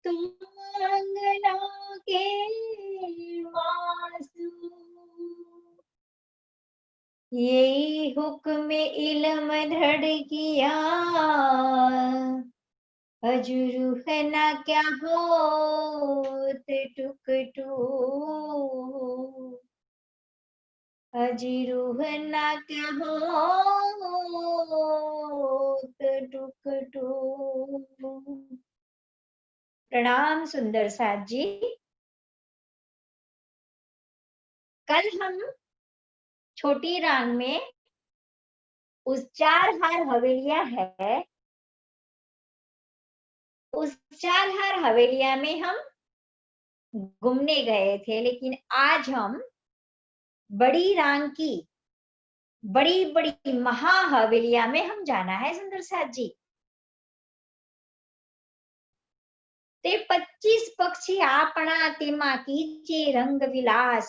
तुम अंगना के मासूम, यही हुक्म इलम धड़ किया, अजुरू है ना क्या होत टुक टू, अजुरू है ना क्या होत टुक टू। प्रणाम सुंदर साथ जी। कल हम छोटी रांग में उस चार हार हवेलियां है, उस चार हार हवेलियां में हम घूमने गए थे, लेकिन आज हम बड़ी रांग की बड़ी बड़ी महा हवेलियां में हम जाना है सुंदर साथ जी। ते 25 पक्षी आपणा तेमा कीचे रंग विलास,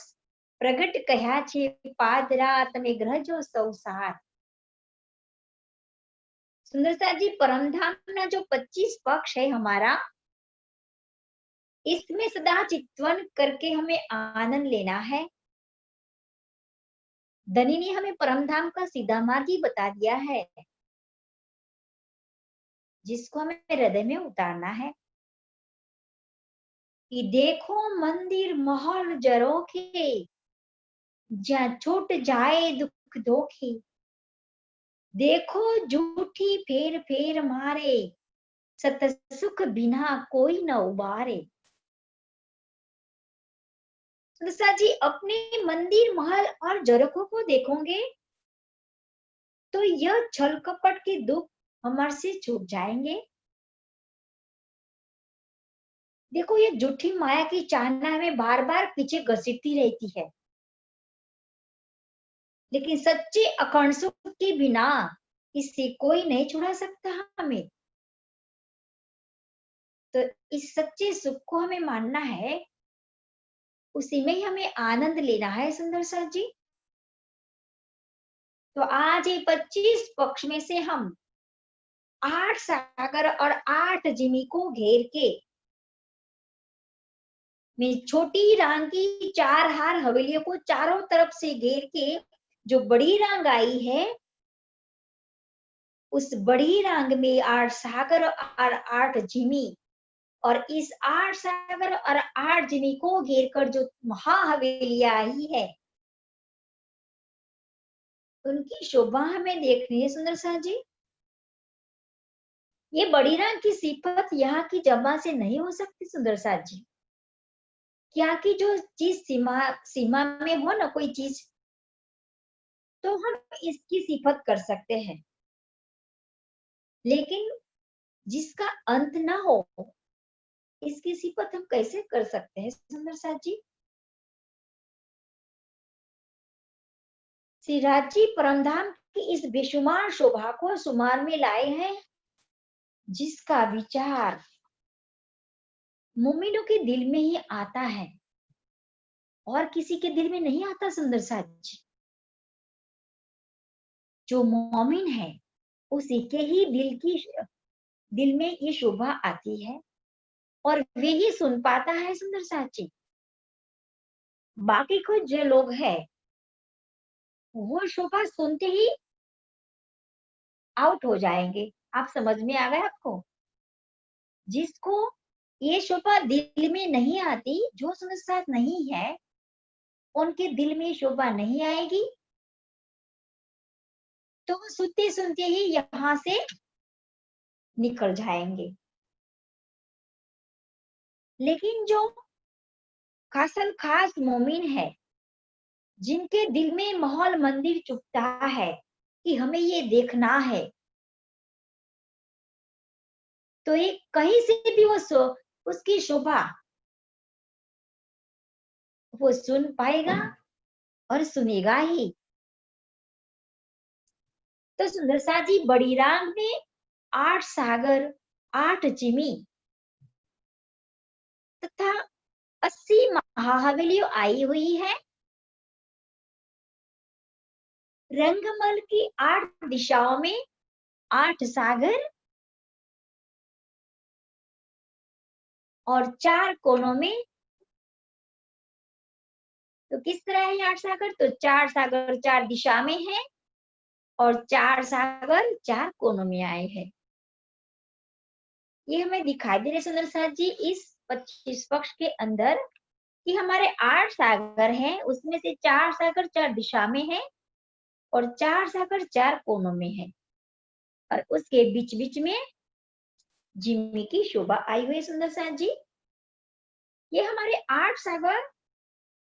प्रगट कह्या छे पादरा तमे ग्रहजो सौ साथ। सुंदर साथ जी, परमधाम ना जो 25 पक्ष है हमारा, इसमें सदा चितवन करके हमें आनंद लेना है। धनी ने हमें परमधाम का सीधा मार्ग ही बता दिया है, जिसको हमें हृदय में उतारना है कि देखो मंदिर महल जरोखे, जहाँ छूट जाए दुख दोखी, देखो झूठी फेर फेर मारे, सत सुख बिना कोई न उबारे। सुदसा जी, अपने मंदिर महल और जरखों को देखोगे तो यह छल कपट के दुख हमारे से छूट जाएंगे। देखो, ये झूठी माया की चाहना हमें बार बार पीछे घसीटती रहती है, लेकिन सच्चे अखंड सुख के बिना इससे कोई नहीं छुड़ा सकता हमें। तो इस सच्चे सुख को हमें मानना है, उसी में ही हमें आनंद लेना है सुंदर सर जी। तो आज ये 25 पक्ष में से हम 8 सागर और 8 जिमी को घेर के, मैं छोटी रांग की 4 हार हवेलियों को चारों तरफ से घेर के जो बड़ी रांग आई है, उस बड़ी रांग में 8 सागर और 8 जिमी, और इस 8 सागर और 8 जिमी को घेर कर जो महाहवेलियां आई है, उनकी शोभा हमें देखनी है सुंदर साथ जी। ये बड़ी रांग की सिफत यहाँ की जमा से नहीं हो सकती सुंदर साथ जी। क्या की जो चीज सीमा सीमा में हो ना कोई चीज, तो हम इसकी सिफत कर सकते हैं, लेकिन जिसका अंत ना हो, इसकी सिफत हम कैसे कर सकते हैं सुंदर साथ जी। श्री राजी परमधाम की इस बेशुमार शोभा को सुमार में लाए हैं, जिसका विचार मोमिनों के दिल में ही आता है और किसी के दिल में नहीं आता सुंदर साथ जी। जो मोमिन है उसी के ही दिल में ये शोभा आती है, और वे ही सुन पाता है सुंदर साथ जी। बाकी कुछ जो लोग हैं, वो शोभा सुनते ही आउट हो जाएंगे। आप समझ में आ गए आपको? जिसको ये शोभा दिल में नहीं आती, जो सुंदर साथ नहीं है, उनके दिल में शोभा नहीं आएगी, तो वो सुनते सुनते ही यहाँ से निकल जाएंगे। लेकिन जो खासल खास मोमिन है, जिनके दिल में माहौल मंदिर चुभता है कि हमें ये देखना है, तो ये कहीं से भी उसकी शोभा वो सुन पाएगा और सुनेगा ही। तो सुंदर सा जी, बड़ी रांग में 8 सागर, 8 जिमी तथा 80 महाहवेलियों आई हुई है। रंगमल की 8 दिशाओं में 8 सागर और 4 कोनों में। तो किस तरह है 8 सागर? तो 4 सागर 4 दिशा में है और 4 सागर 4 कोनों में आए हैं। ये हमें दिखाई दे रहे सुंदर साथ जी इस 25 पक्ष के अंदर कि हमारे 8 सागर हैं, उसमें से 4 सागर 4 दिशा में है और 4 सागर 4 कोनों में है और उसके बीच बीच में जिम्मी की शोभा आई हुई सुंदर साथ जी। ये हमारे 8 सागर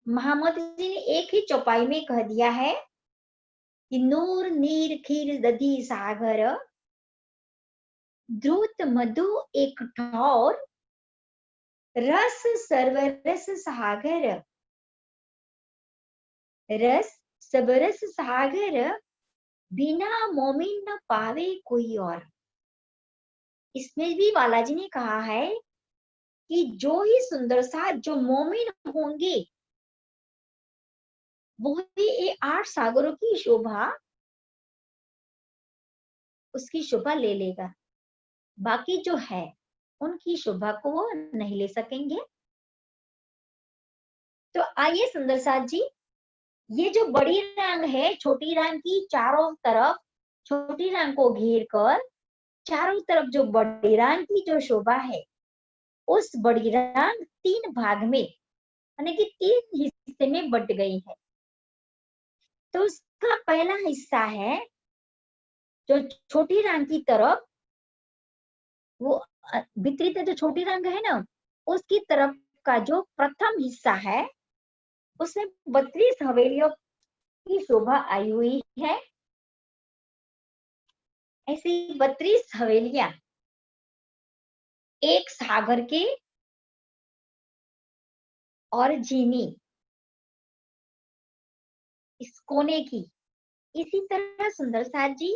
महामत जी ने एक ही चौपाई में कह दिया है कि नूर नीर खीर दधी सागर द्रुत मधु एक ठौर रस सर्वरस सागर। रस सबरस सागर बिना मोमिन न पावे कोई और। इसमें भी बालाजी ने कहा है कि जो ही सुंदर सा जो मोमिन होंगे वो ही ये 8 सागरों की शोभा उसकी शोभा ले लेगा, बाकी जो है उनकी शोभा को वो नहीं ले सकेंगे। तो आइए सुंदर साथ जी, ये जो बड़ी रांग है छोटी रांग की चारों तरफ छोटी रांग को घेर कर चारों तरफ जो बड़ी रांग की जो शोभा है उस बड़ी रांग 3 भाग में यानी कि 3 हिस्से में बट गई है। तो उसका पहला हिस्सा है जो छोटी रांग की तरफ, वो वितरित जो छोटी रांग है ना उसकी तरफ का जो प्रथम हिस्सा है उसमें 32 हवेलियों की शोभा आई हुई है। ऐसी 32 हवेलियां एक सागर के और जीनी इस कोने की। इसी तरह सुंदर साथ जी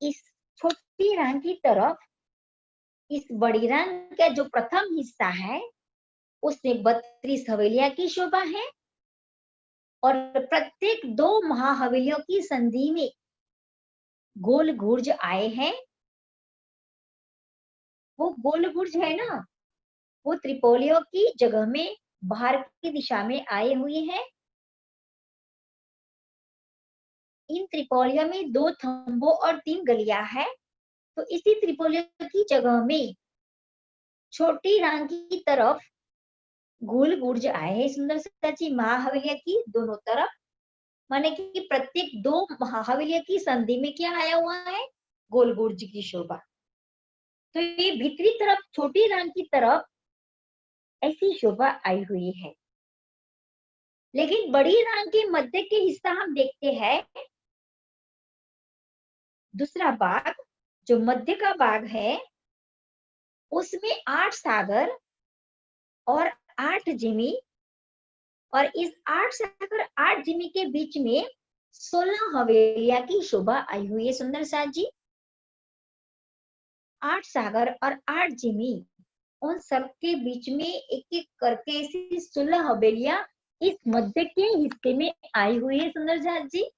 इस छोटी रांग की तरफ इस बड़ी रांग का जो प्रथम हिस्सा है उसमें 32 हवेलियां की शोभा है और प्रत्येक 2 महाहवेलियों की संधि में गोल गुर्ज आए हैं। वो गोल गुर्ज है ना वो त्रिपोलियों की जगह में बाहर की दिशा में आए हुए हैं। इन त्रिपोलियों में 2 थंबों और 3 गलियां है। तो इसी त्रिपोलियों की जगह में छोटी रांग की तरफ गोल गुर्ज आए हैं सुंदर सची महाहवेलिया की दोनों तरफ, माने कि प्रत्येक 2 महाहवेलिया की संधि में क्या आया हुआ है? गोल गुर्ज की शोभा। तो ये भीतरी तरफ छोटी रांग की तरफ ऐसी शोभा आई हुई है। लेकिन बड़ी रांग के मध्य के हिस्सा हम देखते हैं, दूसरा भाग जो मध्य का भाग है उसमें 8 सागर और 8 जिमी और इस 8 सागर 8 जिमी के बीच में 16 हवेलियां की शोभा आई हुई है सुंदर साथ जी। 8 सागर और 8 जिमी उन सबके बीच में एक एक करके ऐसी 16 हवेलियां इस मध्य के हिस्से में आई हुई है सुंदर साथ जी।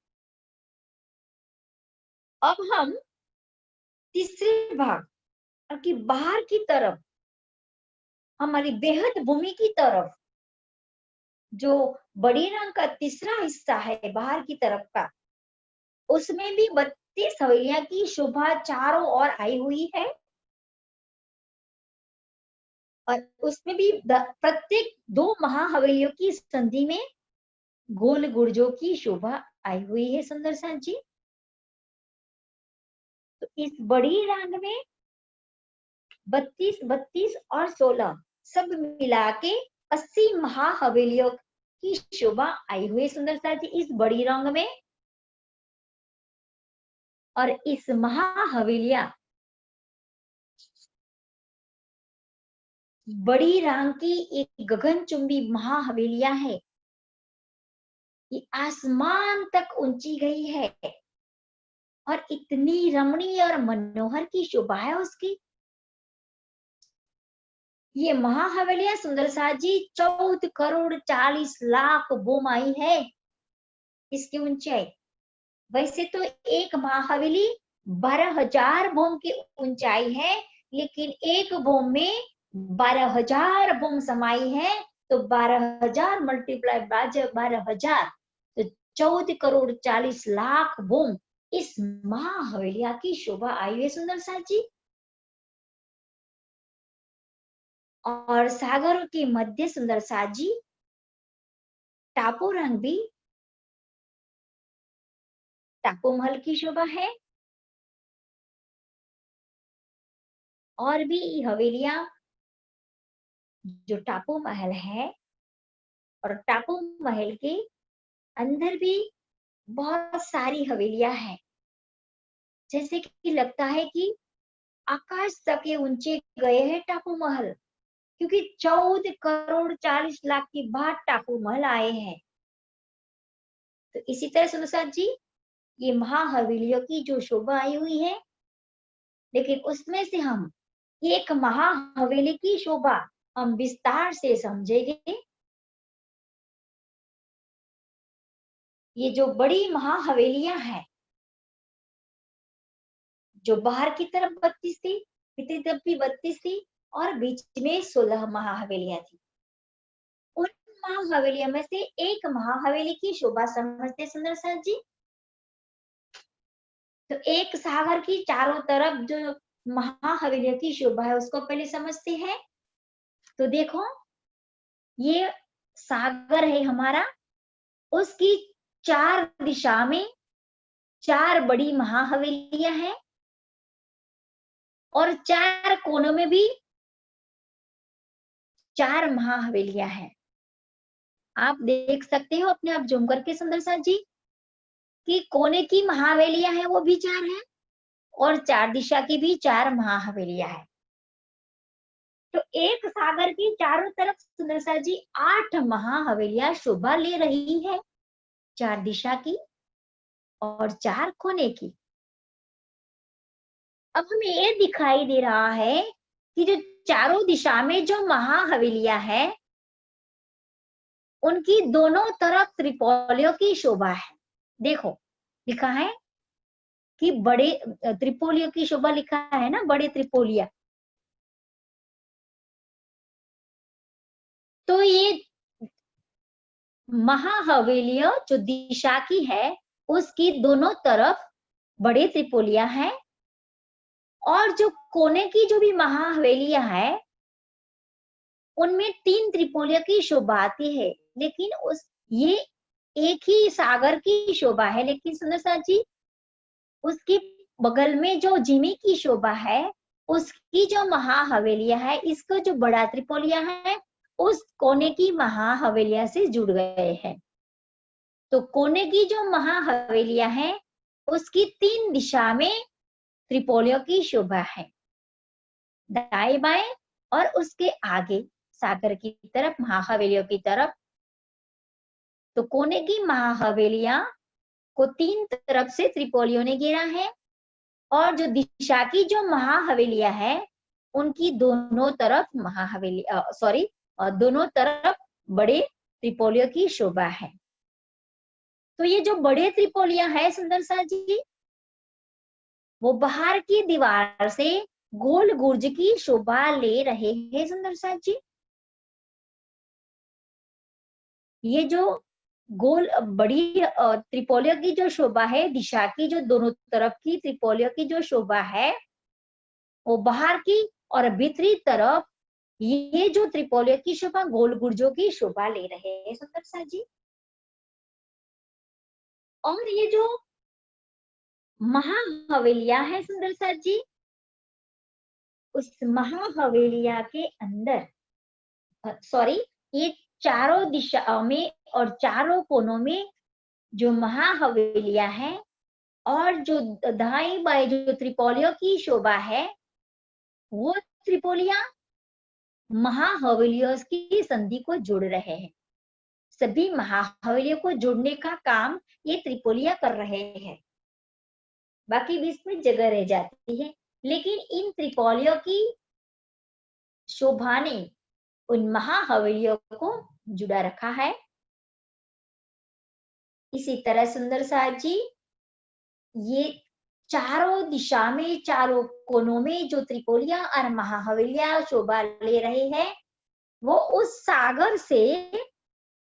अब हम तीसरे भाग की बाहर की तरफ हमारी बेहद भूमि की तरफ जो बड़ी रंग का तीसरा हिस्सा है बाहर की तरफ का उसमें भी 32 हवेलियां की शोभा चारों ओर आई हुई है और उसमें भी प्रत्येक 2 महाहवेलियों की संधि में गोल गुर्जों की शोभा आई हुई है सुंदर साथ जी। तो इस बड़ी रांग में 32 32 और 16 सब मिला के 80 महाहवेलियों की शोभा आई हुई है सुंदर साथ जी इस बड़ी रंग में। और इस महाहवेलिया बड़ी रांग की एक गगनचुंबी महाहवेलिया है, ये आसमान तक ऊंची गई है और इतनी रमणीय और मनोहर की शोभा है उसकी। ये महाहवेलिया सुंदर साथ जी 14 करोड़ 40 लाख बोमाई है इसकी ऊंचाई। वैसे तो एक महाहवेली 12,000 बोम की ऊंचाई है, लेकिन एक बोम में 12,000 बूम समाई है, तो 12,000 मल्टीप्लाई 12,000, तो 14,40,00,000 बूम इस महाहवेलिया की शोभा आई है सुंदर साथ जी। और सागरों के मध्य सुंदर साथ जी टापू रंग भी टापू महल की शोभा है। और भी हवेलियां जो टापू महल है, और टापू महल के अंदर भी बहुत सारी हवेलियां हैं, जैसे कि लगता है कि आकाश तक के ऊंचे गए हैं टापू महल, क्योंकि 14,40,00,000 के बाद टापू महल आए हैं। तो इसी तरह सुनसाद जी ये महाहवेलियों की जो शोभा आई हुई है, लेकिन उसमें से हम एक महाहवेली की शोभा हम विस्तार से समझेंगे। ये जो बड़ी महाहवेलियां हैं, जो बाहर की तरफ 32 थी, भीतरी तरफ भी 32 थी, और बीच में 16 महाहवेलियां थी। उन महाहवेलियों में से एक महाहवेली की शोभा समझते सुंदर सर जी। तो एक सागर की चारों तरफ जो महाहवेलियों की शोभा है उसको पहले समझते हैं। तो देखो, ये सागर है हमारा, उसकी 4 दिशा में 4 बड़ी महाहवेलियां हैं, और 4 कोनों में भी 4 महाहवेलियां हैं। आप देख सकते हो अपने आप जूम करके सुंदर साथ जी कि कोने की महाहवेलियां हैं वो भी 4 हैं, और 4 दिशा की भी 4 महाहवेलियां हैं। तो एक सागर की चारों तरफ सुंदर साथ जी 8 महाहवेलियां शोभा ले रही है, 4 दिशा की और 4 कोने की। अब हमें ये दिखाई दे रहा है कि जो चारों दिशा में जो महाहवेलियां है, उनकी दोनों तरफ त्रिपोलियों की शोभा है। देखो लिखा है कि बड़े त्रिपोलियों की शोभा लिखा है ना, बड़े त्रिपोलिया। तो ये महाहवेलियां जो दिशा की है उसकी दोनों तरफ बड़े त्रिपोलिया है, और जो कोने की जो भी महाहवेलियां है उनमें 3 त्रिपोलियों की शोभा आती है। लेकिन उस ये एक ही सागर की शोभा है, लेकिन सुंदर साथ जी उसके बगल में जो जिमी की शोभा है उसकी जो महाहवेलियां है, इसको जो बड़ा त्रिपोलिया है उस कोने की महाहवेलिया से जुड़ गए हैं। तो कोने की जो महाहवेलियां है उसकी 3 दिशा में त्रिपोलियों की शोभा है, दाएं बाएं और उसके आगे सागर की तरफ महाहवेलियों की तरफ। तो कोने की महाहवेलियां को 3 तरफ से त्रिपोलियों ने घेरा है, और जो दिशा की जो महाहवेलियां है उनकी दोनों तरफ दोनों तरफ बड़े त्रिपोलियों की शोभा है। तो ये जो बड़े त्रिपोलिया है सुंदर साथ जी, वो बाहर की दीवार से गोल गुर्ज की शोभा ले रहे हैं सुंदर साथ जी। ये जो गोल बड़ी त्रिपोलियों की जो शोभा है, दिशा की जो दोनों तरफ की त्रिपोलियों की जो शोभा है वो बाहर की, और भीतरी तरफ ये जो त्रिपोलियों की शोभा गोल गुर्जों की शोभा ले रहे हैं सुंदर साथ जी। और ये जो महाहवेलियां है सुंदर साथ जी, उस महाहवेलिया के अंदर ये चारों दिशाओं में और चारों कोनों में जो महाहवेलियां हैं, और जो दाएं बाएं जो त्रिपोलियों की शोभा है वो त्रिपोलिया महाहवेलियों की संधि को जोड़ रहे हैं। सभी महाहवेलियों को जोड़ने का काम ये त्रिपोलिया कर रहे हैं, बाकी बीच में जगह रह जाती है, लेकिन इन त्रिपोलियों की शोभा ने उन महाहवेलियों को जुड़ा रखा है। इसी तरह सुंदर साथ जी ये चारों दिशा में, चारों कोनों में जो त्रिपोलिया और महाहवेलियां शोभा ले रहे हैं, वो उस सागर से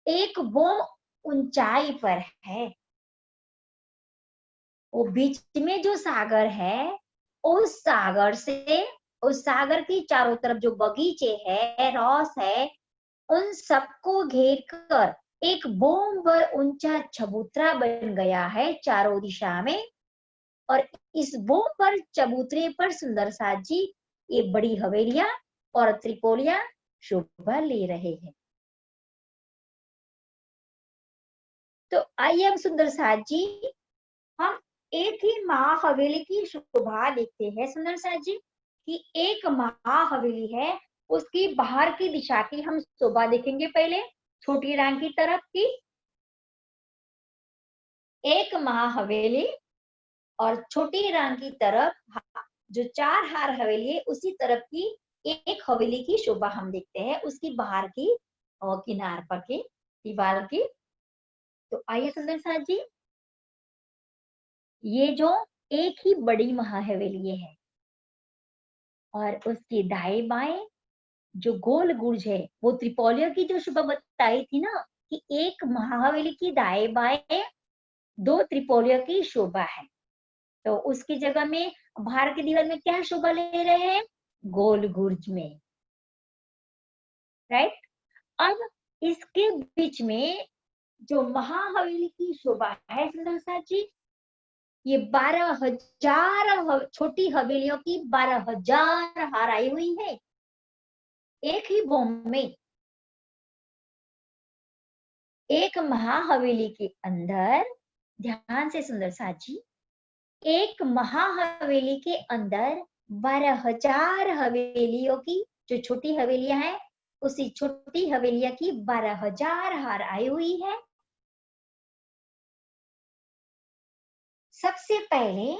एक बोम ऊंचाई पर है। वो बीच में जो सागर है, उस सागर से, उस सागर की चारों तरफ जो बगीचे है, रॉस है, उन सबको घेर कर एक बोम पर ऊंचा चबूतरा बन गया है चारों दिशा में। और इस बोम पर, चबूतरे पर सुंदर साथ जी ये बड़ी हवेलियां और त्रिपोलिया शोभा ले रहे हैं। तो आइए हम सुंदर साथ जी, हम एक ही महाहवेली की शोभा देखते हैं सुंदर साथ जी, कि एक महाहवेली है, उसकी बाहर की दिशा की हम शोभा देखेंगे। पहले छोटी रान की तरफ की एक महाहवेली, और छोटी रान की तरफ जो चार हार हवेली है, उसी तरफ की एक हवेली की शोभा हम देखते हैं, उसकी बाहर की और किनार पर की दीवार की। तो आइए सुंदर साथ जी, ये जो एक ही बड़ी महाहवेली है और उसके दाएं बाएं जो गोल गुर्ज है, वो त्रिपोलिया की जो शोभा बताई थी ना, कि एक महाहवेली की दाएं बाएं दो त्रिपोलिया की शोभा है। तो उसकी जगह में बाहर की दीवार में क्या शोभा ले रहे हैं? गोल गुर्ज में, राइट। अब इसके बीच में जो महाहवेली की शोभा है सुंदर साथ जी, ये 12,000 छोटी हवेलियों की 12,000 हार आई हुई है एक ही बोम में। एक महाहवेली के अंदर, ध्यान से सुंदर साथ जी, एक महाहवेली के अंदर 12,000 हवेलियों की जो छोटी हवेलियां हैं, उसी छोटी हवेलियां की 12,000 हार आई हुई है। सबसे पहले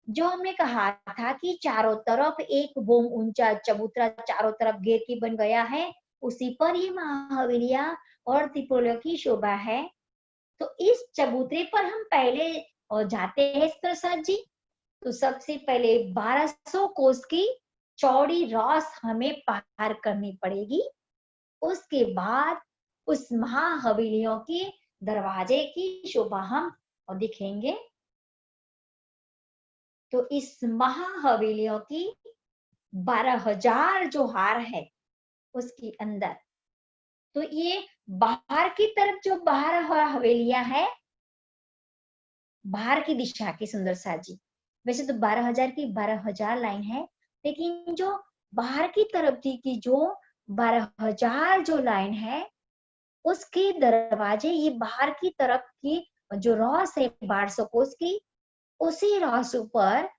जो हमने कहा था कि चारों तरफ एक बोम ऊंचा चबूतरा चारों तरफ घेर के बन गया है, उसी पर ये महाहवेलियां और त्रिपोलियों की शोभा है। तो इस चबूतरे पर हम पहले जाते हैं प्रसाद जी। तो सबसे पहले 1200 कोस की चौड़ी रॉस हमें पार करनी पड़ेगी। उसके बाद उस महाहवेलियों के दरवाजे की शोभा हम दिखेंगे। तो इस महाहवेलियों की 12,000 जो हार है उसके अंदर, तो ये बाहर की तरफ जो बाहर हवेलियां है, बाहर की दिशा की सुंदर साथ जी, वैसे तो 12,000 की 12,000 लाइन है, लेकिन जो बाहर की तरफ की जो 12,000 जो लाइन है, उसके दरवाजे ये बाहर की तरफ की जो रॉस है 1200 कोस की, उसी रॉस पर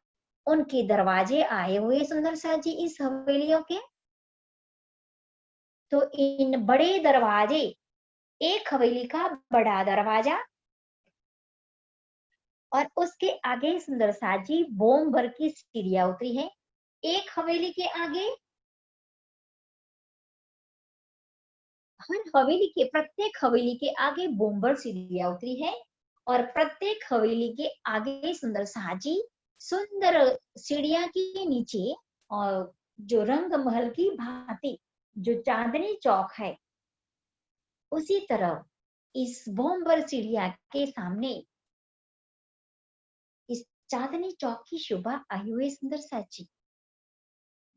उनके दरवाजे आए हुए सुंदर साथ जी इस हवेलियों के। तो इन बड़े दरवाजे, एक हवेली का बड़ा दरवाजा और उसके आगे सुंदर साथ जी बोम भर की सीढ़ियां उतरी है। एक हवेली के आगे, हर हवेली के, प्रत्येक हवेली के आगे बोम भर सीढ़ियां उतरी है, और प्रत्येक हवेली के आगे सुंदर साथ जी सुंदर सीढ़ियां के नीचे और जो रंग महल की भांति जो चांदनी चौक है, उसी तरह इस बोमबर सीढ़िया के सामने इस चांदनी चौक की शोभा आई हुई सुंदर साची,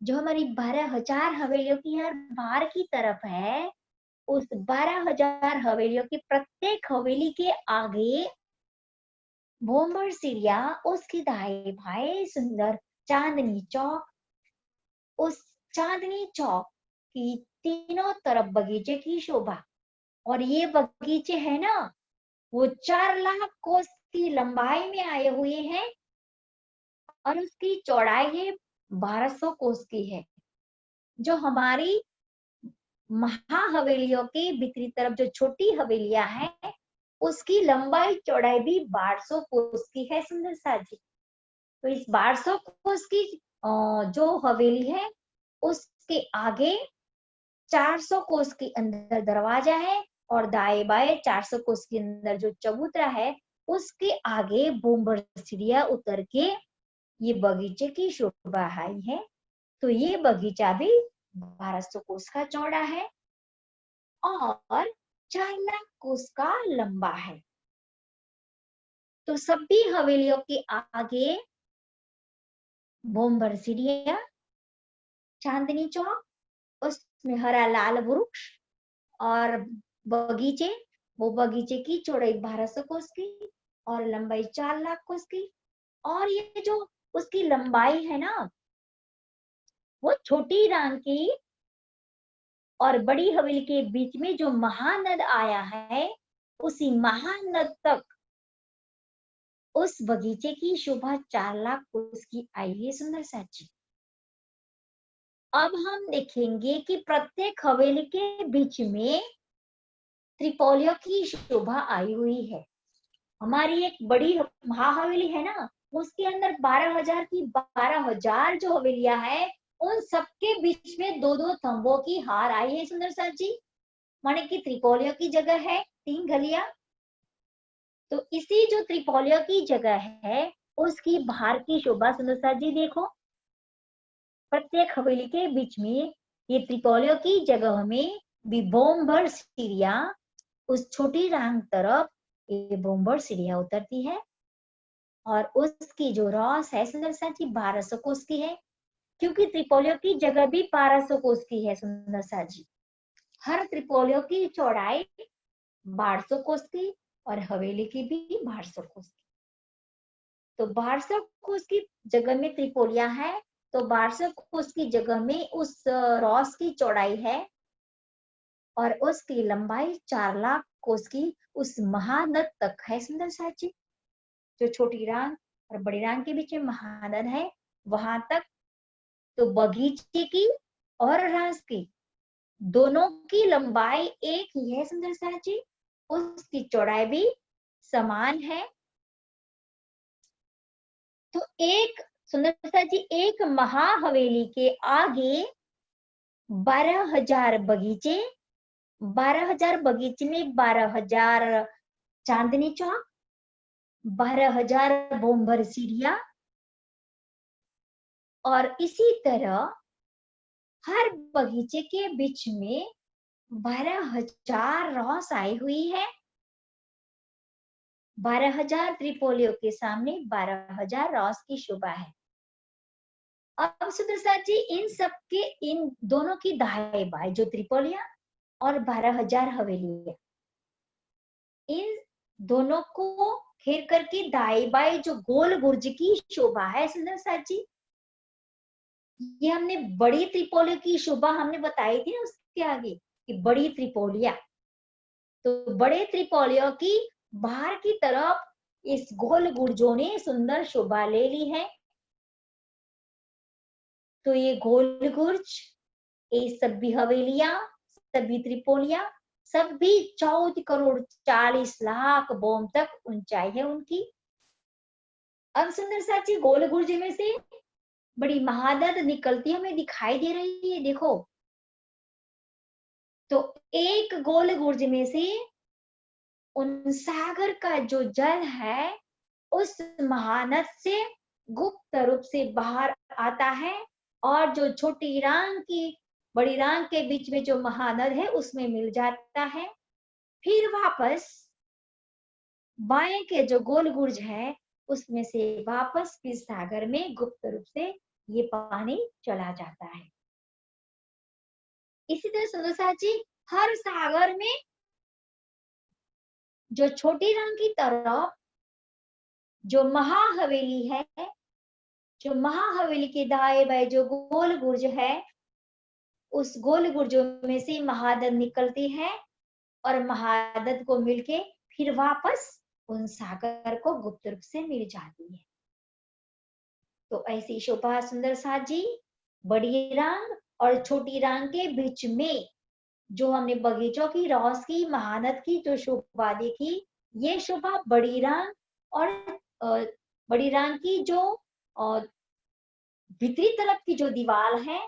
जो हमारी 12,000 हवेलियों की हर बाहर की तरफ है। उस 12,000 हवेलियों की प्रत्येक हवेली के आगे बोमबर सीढ़िया, उसकी दाएं बाएं सुंदर चांदनी चौक, उस चांदनी चौक की तीनों तरफ बगीचे की शोभा। और ये बगीचे है ना, वो 4 लाख कोस की लंबाई में आए हुए हैं और उसकी चौड़ाई है 1200 कोस की है। जो हमारी महाहवेलियों की भीतरी तरफ जो छोटी हवेलियां हैं, उसकी लंबाई चौड़ाई भी 1200 कोस की है सुंदर साथ जी। तो इस 1200 कोस की जो हवेली है, उसके आगे 400 कोस के अंदर दरवाजा है, और दाएं बाएं 400 कोस के अंदर जो चबूतरा है, उसके आगे बोमबर सीढ़ियां उतर के ये बगीचे की शोभा आई है। तो ये बगीचा भी 1200 कोस का चौड़ा है और 4 लाख कोस का लंबा है। तो सभी हवेलियों के आगे बोम्बर सीढ़ियां, चांदनी चौक, उसमें हरा लाल वृक्ष और बगीचे। वो बगीचे की चौड़ाई 1200 कोस की और लंबाई 4 लाख कोस की। और ये जो उसकी लंबाई है ना, वो छोटी रांकी और बड़ी हवेली के बीच में जो महानद आया है, उसी महानद तक उस बगीचे की शोभा 4 लाख कोस की आई है सुंदर साची। अब हम देखेंगे कि प्रत्येक हवेली के बीच में त्रिपोलियों की शोभा आई हुई है। हमारी एक बड़ी महाहवेली है ना, उसके अंदर 12,000 की 12,000 जो हवेलियां हैं, उन सबके बीच में 2-2 थंबों की हार आई है सुंदर साची। माने कि त्रिपोलियों की जगह है 3 गलियां। तो इसी जो त्रिपोलियों की जगह है, उसकी बाहर की शोभा सुंदर साची देखो। प्रत्येक हवेली के बीच में ये त्रिपोलियों की जगह में भी बोम्बर सीढ़ियां, उस छोटी रांग तरफ ये बोम्बर सीढ़ियां उतरती है और उसकी जो रॉस है सुंदर साची 1200 कोस की है, क्योंकि त्रिपोलियों की जगह भी 1200 कोस की है सुंदर साजी। हर त्रिपोलियों की चौड़ाई 1200 कोस की और हवेली की भी 1200 कोस की। तो 1200 कोस की जगह में त्रिपोलिया है, तो 1200 कोस की जगह में उस रॉस की चौड़ाई है और उसकी लंबाई 4 लाख कोस की उस महानद तक है सुंदर साची। जो छोटी रांग और बड़ी रांग के बीच में महानद है, वहां तक। तो बगीचे की और रास की दोनों की लंबाई एक ही है सुंदर साची, उसकी चौड़ाई भी समान है। तो एक सुंदर साची, एक महाहवेली के आगे 12,000 बगीचे, 12,000 बगीचे में 12,000 चांदनी चौक, 12,000 बोम्बर सीढ़ियां और इसी तरह हर बगीचे के बीच में 12,000 रॉस आई हुई है। 12,000 त्रिपोलियों के सामने 12,000 रॉस की शोभा है। अब सुंदर साथ जी, इन सबके इन दोनों की दाएं बाएं जो त्रिपोलियां और 12,000 हवेलियां, इन दोनों को घेर करके दाएं बाएं जो गोल बुर्ज की शोभा है सुंदर साथ जी, ये हमने बड़ी त्रिपोलियों की शोभा हमने बताई थी ना उसके आगे कि बड़ी त्रिपोलिया। तो बड़े त्रिपोलियों की बाहर की तरफ इस गोल गुर्जों ने सुंदर शोभा ले ली है। तो ये गोल गुर्ज, ये सभी हवेलियां, सभी त्रिपोलिया, सभी 14 करोड़ 40 लाख बोम तक ऊंचाई है उनकी। अब सुंदर साची, गोल गुर्ज में से बड़ी महानद निकलती हमें दिखाई दे रही है, देखो। तो एक गोल गुर्ज में से उन सागर का जो जल है उस महानद से गुप्त रूप से बाहर आता है और जो छोटी रांग की बड़ी रांग के बीच में जो महानद है उसमें मिल जाता है। फिर वापस बाएं के जो गोल गुर्ज है उसमें से वापस फिर सागर में गुप्त रूप से ये पानी चला जाता है। इसी तरह सुंदर साची, हर सागर में जो छोटी रांग की तरफ जो महाहवेली है, जो महाहवेली के दाएं बाएं जो गोल गुर्ज है, उस गोल गुर्जों में से महानद निकलती है और महानद को मिलके फिर वापस उन सागर को गुप्त रूप से मिल जाती है। तो ऐसी शोभा सुंदर साथ जी, बड़ी रांग और छोटी रांग के बीच में जो हमने बगीचों की रौस की महानद की जो शोभा देखी, ये शोभा बड़ी रांग और बड़ी रांग की जो भीतरी तरफ की जो दीवार है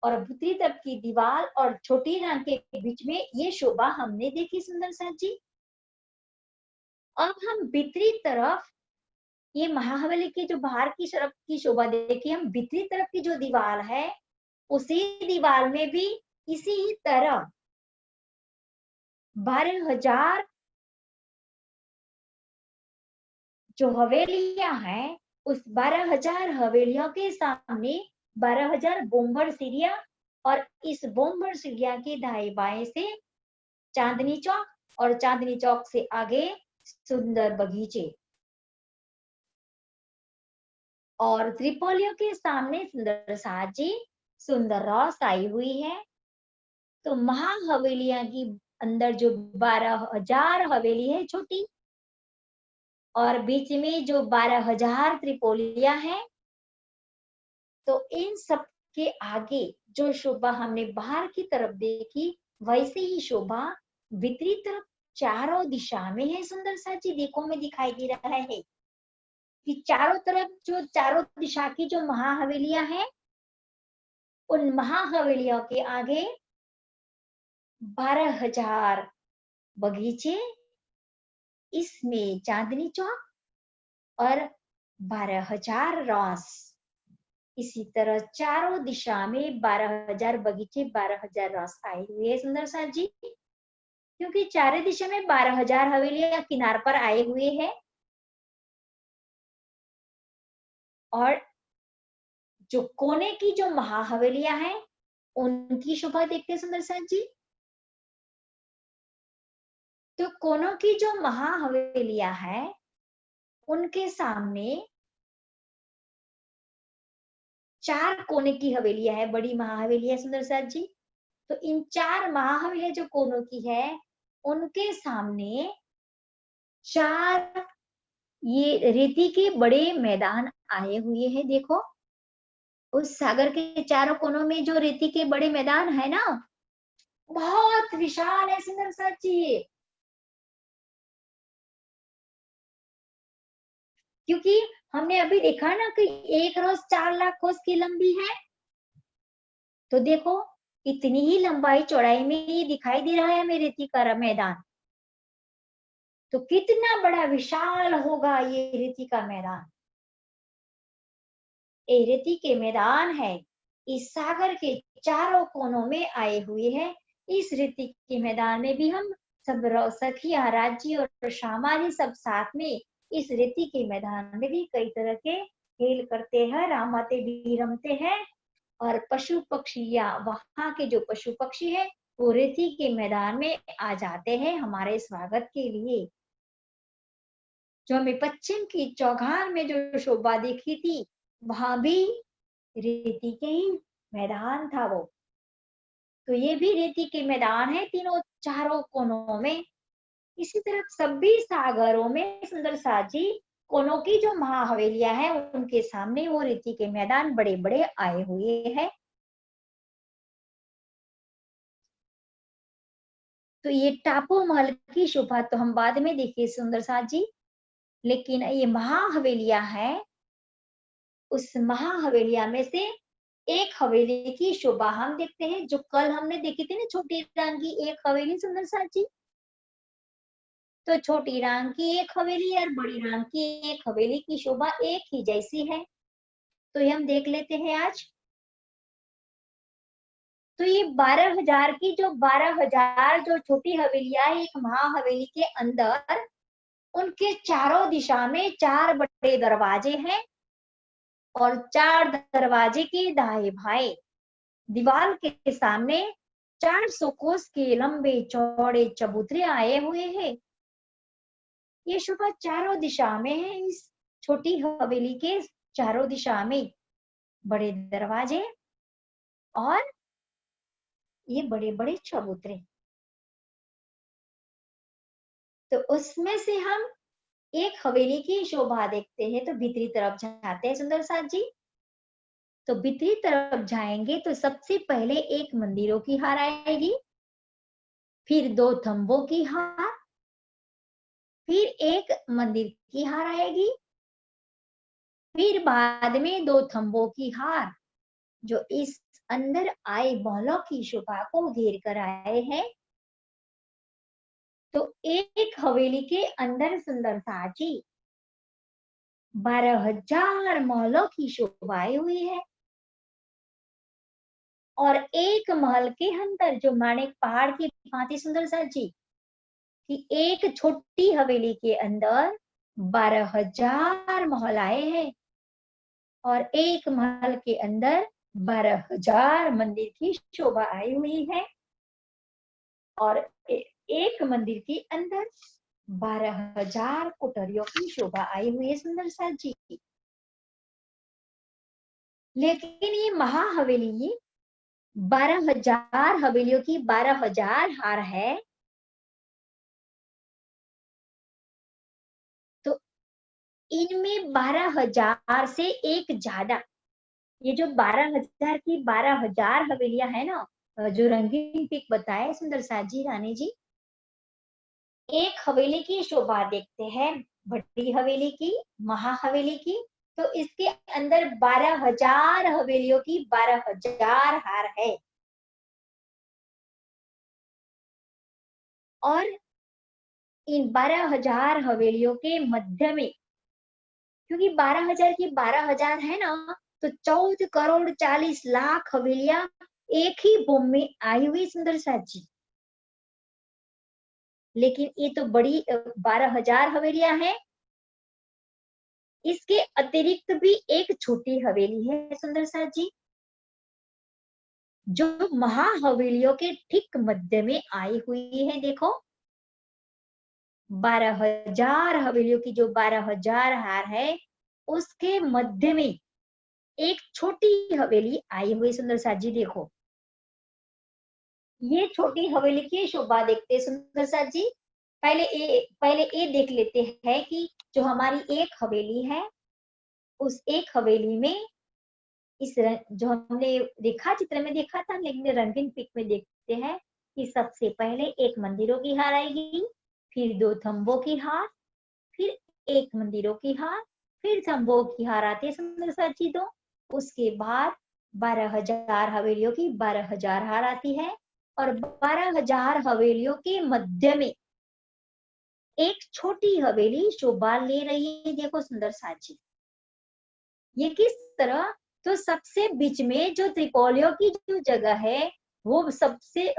और भीतरी तरफ की दीवार और छोटी रांग के बीच में ये शोभा हमने देखी सुंदर साथ जी। अब हम भीतरी तरफ ये महाहवेली की जो बाहर की तरफ की शोभा देखिए, हम भीतरी तरफ की जो दीवार है, उसी दीवार में भी इसी ही तरह 12,000 जो हवेलियां हैं, उस 12,000 हवेलियों के सामने 12,000 बोम्बर सीढ़ियां, और इस बोम्बर सीढ़ियां के दाएं बाएं से चांदनी चौक, और चांदनी चौक से आगे सुंदर बगीचे, और त्रिपोलियों के सामने सुंदर साजी, सुंदर रौस आई हुई है। तो महाहवेलियां की अंदर जो 12,000 हवेली है छोटी, और बीच में जो 12,000 त्रिपोलियां हैं, तो इन सब के आगे जो शोभा हमने बाहर की तरफ देखी, वैसे ही शोभा भीतरी तरफ चारों दिशा में है। सुंदर सा जी देखो में दिखाई दे रहा है कि चारों तरफ जो चारों दिशा की जो महाहवेलियां हैं, उन महाहवेलियों के आगे 12,000 बगीचे, इसमें चांदनी चौक, और 12,000 रॉस। इसी तरह चारों दिशा में 12,000 बगीचे, 12,000 रॉस आए हुए है। सुंदर सा जी, क्योंकि चारों दिशा में 12,000 हवेलियां किनार पर आए हुए हैं, और जो कोने की जो महाहवेलियां हैं, उनकी शोभा देखते हैं सुंदर सा जी। तो कोनों की जो महाहवेलियां हैं, उनके सामने 4 कोने की हवेलियां है, बड़ी महाहवेली है सुंदर सा जी। तो इन 4 महाहवेलियां जो कोनों की है, उनके सामने 4 ये रेती के बड़े मैदान आए हुए हैं। देखो, उस सागर के चारों कोनों में जो रेती के बड़े मैदान है ना, बहुत विशाल है सुंदर सा जी। क्योंकि हमने अभी देखा ना कि एक रोज 4 लाख कोस की लंबी है, तो देखो इतनी ही लंबाई चौड़ाई में ये दिखाई दे रहा है हमें रेती का मैदान। तो कितना बड़ा विशाल होगा ये रेती का मैदान। ये रेती के मैदान है, इस सागर के चारों कोनों में आए हुए हैं। इस रेती के मैदान में भी हम सब सखिया, राज्य और शामाली सब साथ में इस रेती के मैदान में भी कई तरह के खेल करते हैं, रामाते भी रमते हैं, और पशु पक्षियां, वहां के जो पशु पक्षी है, वो रेती के मैदान में आ जाते हैं हमारे स्वागत के लिए। जो हमें पश्चिम की चौगान में जो शोभा देखी थी, वहां भी रेती के ही मैदान था वो। तो ये भी रेती के मैदान है तीनों चारों कोनों में। इसी तरह सभी सागरों में सुंदर साजी कोनों की जो महाहवेलियां हैं, उनके सामने वो रेती के मैदान बड़े बड़े आए हुए हैं। तो ये टापू महल की शोभा तो हम बाद में देखिए सुंदर साजी, लेकिन ये महाहवेलियां हैं, उस महाहवेलिया में से एक हवेली की शोभा हम देखते हैं, जो कल हमने देखी थी ना, छोटी राम की एक हवेली सुंदर साजी। तो छोटी राम की एक हवेली और बड़ी राम की एक हवेली की शोभा एक ही जैसी है। तो ये हम देख लेते हैं आज। तो ये 12,000 की जो 12,000 जो छोटी हवेलियां है एक महाहवेली के अंदर, उनके चारों दिशा में 4 बड़े दरवाजे हैं, और 4 दरवाजे के दाएं बाएं दीवार के सामने 400 कोस के लंबे चौड़े चबूतरे आए हुए हैं। ये शोभा चारों दिशा में है। इस छोटी हवेली के चारों दिशा में बड़े दरवाजे और ये बड़े बड़े चबूतरे। तो उसमें से हम एक हवेली की शोभा देखते हैं, तो भीतरी तरफ जाते हैं सुंदर साथ जी। तो भीतरी तरफ जाएंगे तो सबसे पहले एक मंदिरों की हार आएगी, फिर 2 थंबों की हार, फिर एक मंदिर की हार आएगी, फिर बाद में 2 थंबों की हार, जो इस अंदर आए बौलों की शोभा को घेर कर आए हैं। तो एक हवेली के अंदर सुंदर साची 12,000 महलों की शोभाई हुई है। और एक महल के अंदर जो माणिक पहाड़ की भांति सुंदर सा जी, कि एक छोटी हवेली के अंदर 12,000 महल आए हैं और एक महल के अंदर 12,000 मंदिर की शोभा आई हुई है। और एक मंदिर के अंदर 12,000 कोठरियों की शोभा आई हुई है सुंदर सा जी। लेकिन ये महाहवेली 12,000 हवेलियों की 12,000 हार है, तो इनमें 12,000 से एक ज्यादा, ये जो 12,000 की 12,000 हवेलियां है ना, जो रंगीन पीक बताए सुंदर सा जी रानी जी, एक हवेली की शोभा देखते हैं, बड़ी हवेली की, महाहवेली की, तो इसके अंदर 12,000 हवेलियों की 12,000 हार है। और इन 12,000 हवेलियों के मध्य में, क्योंकि 12,000 की 12,000 है ना, तो 14,40,00,000 हवेलियां एक ही बोम में आई हुई सुंदर सा जी। लेकिन ये तो बड़ी 12,000 हवेलियां हैं। इसके अतिरिक्त भी एक छोटी हवेली है सुंदर सा जी, जो महाहवेलियों के ठीक मध्य में आई हुई है। देखो 12,000 हवेलियों की जो 12,000 हार है, उसके मध्य में एक छोटी हवेली आई हुई सुंदर सा जी। देखो ये छोटी हवेली की शोभा देखते सुंदर सा जी। पहले ये देख लेते हैं कि जो हमारी एक हवेली है, उस एक हवेली में जो हमने देखा, चित्र में देखा था, लेकिन रंगीन पिक में देखते हैं कि सबसे पहले एक मंदिरों की हार आएगी, फिर दो थंबों की हार, फिर एक मंदिरों की हार, फिर थंबों की हार आती है सुंदर सा जी दो। उसके बाद 12,000 हवेलियों की 12,000 हार आती है और 12,000 हवेलियों के मध्य में एक छोटी हवेली शोभा ले रही है। देखो सुंदर सा जी, ये किस तरह, तो सबसे बीच में जो त्रिपोलियों की जो जगह है, वो सबसे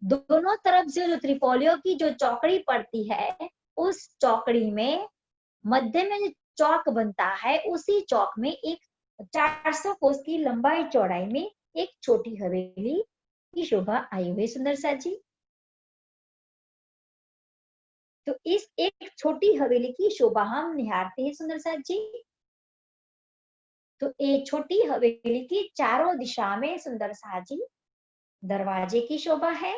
दोनों तरफ से जो त्रिपोलियों की जो चौकड़ी पड़ती है, उस चौकड़ी में मध्य में जो चौक बनता है, उसी चौक में एक 400 कोस की लंबाई चौड़ाई में एक छोटी हवेली की शोभा आई हुई सुंदर सा जी। तो इस एक छोटी हवेली की शोभा हम निहारते हैं सुंदर सा जी। तो ये छोटी हवेली की चारों दिशा में सुंदर सा जी दरवाजे की शोभा है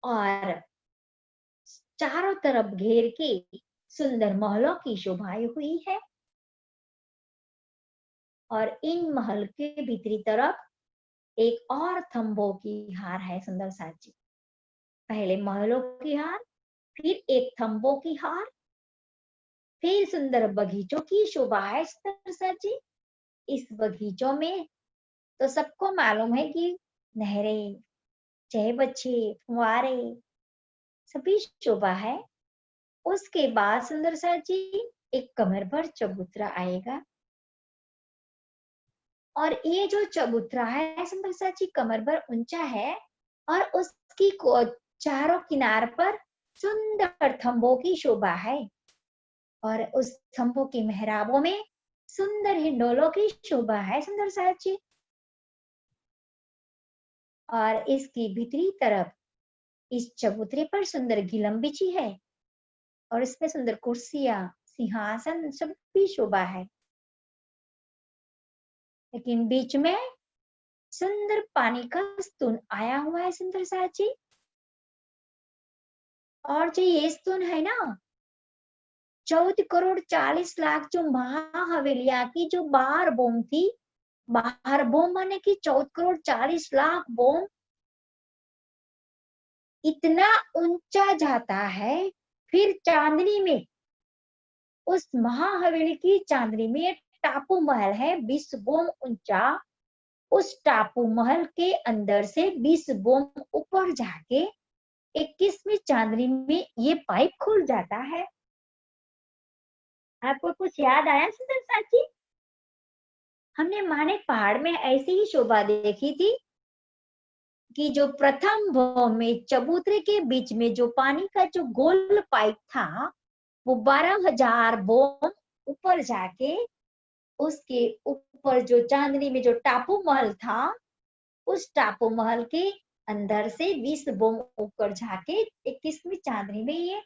और चारों तरफ घेर के सुंदर महलों की शोभाई हुई है। और इन महल के भीतरी तरफ एक और थंबों की हार है सुंदर सा जी। पहले महलों की हार, फिर एक थंबों की हार, फिर सुंदर बगीचों की शोभा है सुंदर सा जी। इस बगीचों में तो सबको मालूम है कि नहरें, चहबच्चे, फुआरे, सभी शोभा है। उसके बाद सुंदर सा जी एक कमर पर चबूतरा आएगा और ये जो चबूतरा है सुंदर सा जी कमर पर ऊंचा है और उसकी चारों किनार पर सुंदर थंबों की शोभा है और उस थंबों की मेहराबों में सुंदर हिंडोलों की शोभा है सुंदर सा जी। और इसकी भीतरी तरफ इस चबूतरे पर सुंदर गिलम बिछी है और इसमें सुंदर कुर्सियां, सिंहासन सब भी शोभा है। लेकिन बीच में सुंदर पानी का स्तून आया हुआ है सुंदर सा जी। और जो ये स्तून है ना, 14,40,00,000 जो महाहवेलिया की जो बाहर बोम थी, बाहर बोम माने कि 14,40,00,000 बोम इतना ऊंचा जाता है। फिर चांदनी में, उस महाहवेली की चांदनी में टापू महल है 20 बोम ऊंचा। उस टापू महल के अंदर से 20 बोम ऊपर जाके 21वीं चांदनी में ये पाइप खुल जाता है। आपको कुछ याद आया सुंदर साथी? हमने माने पहाड़ में ऐसी ही शोभा देखी थी कि जो प्रथम भवन में चबूतरे के बीच में जो पानी का जो गोल पाइप था, वो 12,000 बोम ऊपर जाके उसके ऊपर जो चांदनी में जो टापू महल था, उस टापू महल के अंदर से 20 बोम ऊपर जाके 21वीं चांदनी में ये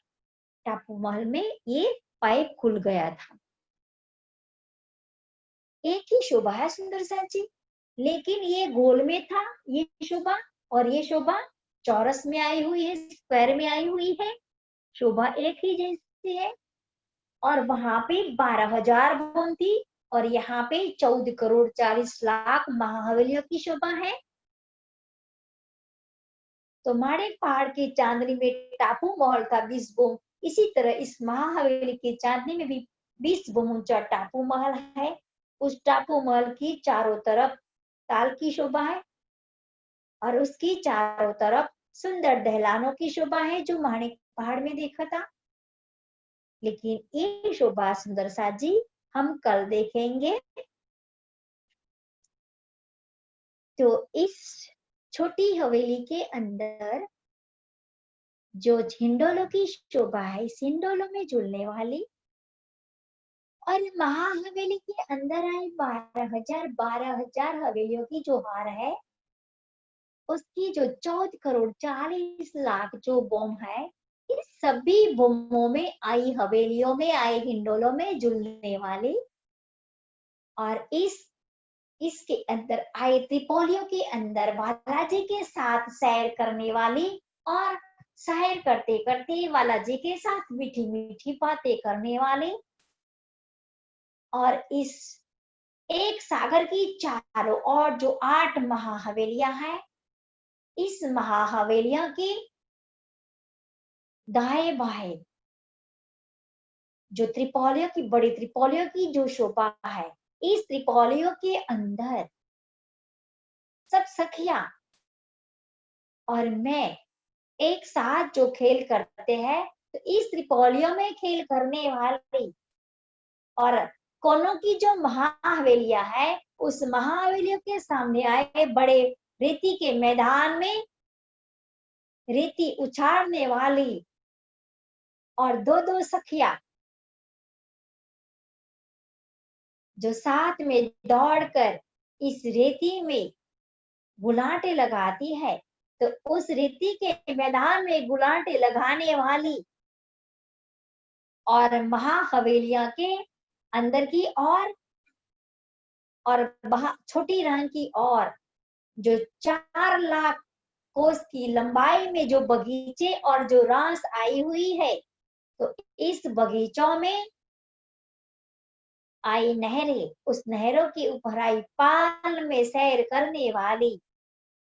टापू महल में ये पाइप खुल गया था। एक ही शोभा है सुंदर साथी, लेकिन ये गोल में था ये शोभा, और ये शोभा चौरस में आई हुई है, स्क्वायर में आई हुई है। शोभा एक ही जैसी है। और वहां पे 12,000 बोम थी, और यहाँ पे 14 करोड़ 40 लाख महाहवेलियों की शोभा है। तो माणिक पहाड़ की चांदनी में टापू महल था 20 बोम, इसी तरह इस महाहवेली की चांदनी में भी 20 बोम ऊंचा टापू महल है। उस टापू महल की चारों तरफ ताल की शोभा है, और उसकी चारों तरफ सुंदर दहलानों की शोभा है, जो माणिक पहाड़ में देखा था। लेकिन ये शोभा सुंदर साथ जी हम कल देखेंगे। तो इस छोटी हवेली के अंदर जो हिंडोलों की शोभा है, इस हिंडोलों में झूलने वाली, और महाहवेली के अंदर आई 12,000 हवेलियों की जो हार है, उसकी जो 14 करोड़ 40 लाख जो बोम है, इस सभी बोमों में आई, हवेलियों में आई, हिंडोलों में झूलने वाली, और इसके अंदर आए त्रिपोलियों के अंदर बालाजी के साथ सैर करने वाली, और सैर करते करते बालाजी के साथ मीठी मीठी बातें करने वाली, और इस एक सागर की चारों ओर जो 8 महाहवेलियां हैं, इस महाहवेलियां की दाएं बाएं जो त्रिपोलियों की, बड़ी त्रिपोलियों की जो शोभा है, इस त्रिपोलियों के अंदर सब सखियां और मैं एक साथ जो खेल करते हैं, तो इस त्रिपोलियों में खेल करने वाली और कोनों की जो महाहवेलियां है, उस महाहवेलियों के सामने आए बड़े रेती के मैदान में रेती उछालने वाली और दो दो सखिया जो साथ में दौड़कर इस रेती में गुलाटे लगाती है, तो उस रेती के मैदान में गुलाटे लगाने वाली और महाहवेलियां के अंदर की और छोटी रंग की और जो 4 लाख कोस की लंबाई में जो बगीचे और जो रास आई हुई है, तो इस बगीचों में आई नहरें, उस नहरों के ऊपर आई पाल में सैर करने वाली,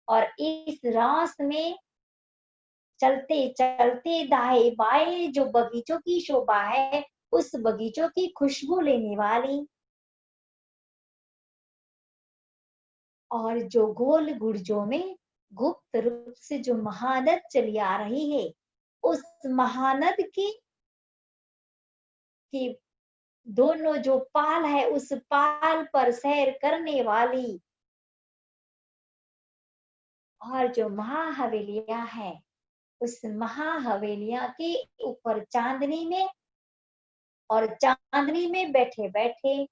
और इस रास में चलते चलते दाएं बाएं जो बगीचों की शोभा है, उस बगीचों की खुशबू लेने वाली, और जो गोल गुर्जों में गुप्त रूप से जो महानद चली आ रही है, उस महानद की दोनों जो पाल है, उस पाल पर सैर करने वाली, और जो महाहवेलियां है, उस महाहवेलियां के ऊपर चांदनी में, और चांदनी में बैठे बैठे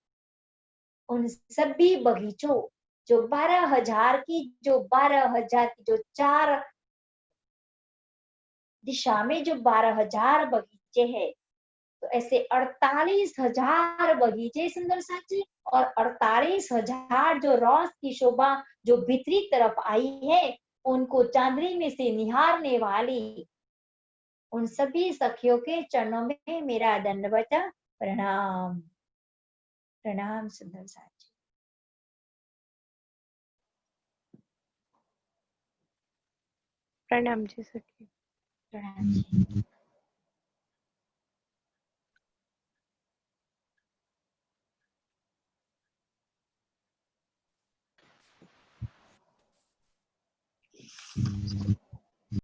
उन सभी बगीचों जो 12,000 की जो 4 दिशा में जो 12,000 बगीचे हैं, तो ऐसे 48,000 बगीचे सुंदर साची, और 48,000 जो रोज की शोभा जो भीतरी तरफ आई है, उनको चांदनी में से निहारने वाली उन सभी सखियों के चरणों में मेरा दंडवत प्रणाम। प्रणाम सुंदर साची। प्रणाम जी सखी। प्रणाम जी।